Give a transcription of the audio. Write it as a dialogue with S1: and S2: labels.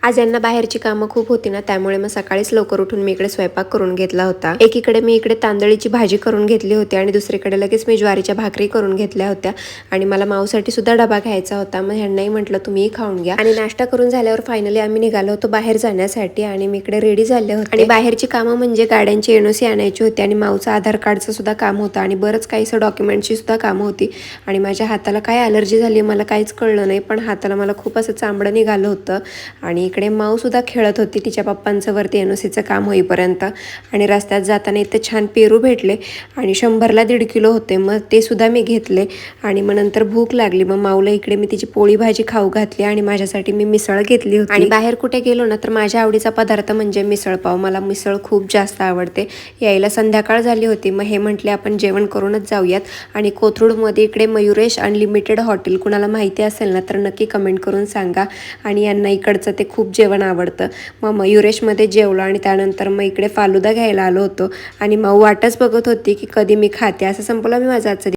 S1: आज यांना बाहेरची कामं खूप होती ना, त्यामुळे मग सकाळीच लवकर उठून मी इकडे स्वयंपाक करून घेतला होता। एकीकडे मी इकडे तांदळीची भाजी करून घेतली होती आणि दुसरीकडे लगेच मी ज्वारीच्या भाकरी करून घेतल्या होत्या आणि मला माऊसाठी सुद्धा डबा घ्यायचा होता। मग ह्यांनाही म्हटलं तुम्ही खाऊन घ्या आणि नाश्ता करून झाल्यावर फायनली आम्ही निघालो होतो बाहेर जाण्यासाठी आणि मी इकडे रेडी झाले होते। आणि बाहेरची कामं म्हणजे गाड्यांची एनओसी आणायची होती आणि माऊचं आधार कार्डचं सुद्धा काम होतं आणि बरंच काहीसं डॉक्युमेंटची सुद्धा कामं होती आणि माझ्या हाताला काय ॲलर्जी झाली मला काहीच कळलं नाही, पण हाताला मला खूप असं चांबडं निघालं होतं आणि इकडे माऊ सुद्धा खेळत होती तिच्या पप्पांचं वरती एनओसीचं काम होईपर्यंत। आणि रस्त्यात जाताना इथे छान पेरू भेटले आणि 100ला 1.5 किलो होते, मग ते सुद्धा मी घेतले आणि मग नंतर भूक लागली, मग माऊला इकडे मी तिची पोळी भाजी खाऊ घातली आणि माझ्यासाठी मी मिसळ घेतली होती। आणि बाहेर कुठे गेलो ना तर माझ्या आवडीचा पदार्थ म्हणजे मिसळ पाव, मला मिसळ खूप जास्त आवडते। यायला संध्याकाळ झाली होती, मग हे म्हटले आपण जेवण करूनच जाऊयात आणि कोथरूडमध्ये इकडे मयुरेश अनलिमिटेड हॉटेल कुणाला माहिती असेल ना तर नक्की कमेंट करून सांगा आणि यांना इकडचं ते खूप जेवण आवडतं। मग मयुरेशमध्ये जेवलो आणि त्यानंतर मग इकडे फालुदा घ्यायला आलो होतो आणि मग वाटच बघत होती की कधी मी खाते। असं संपलं मी माझा आजचा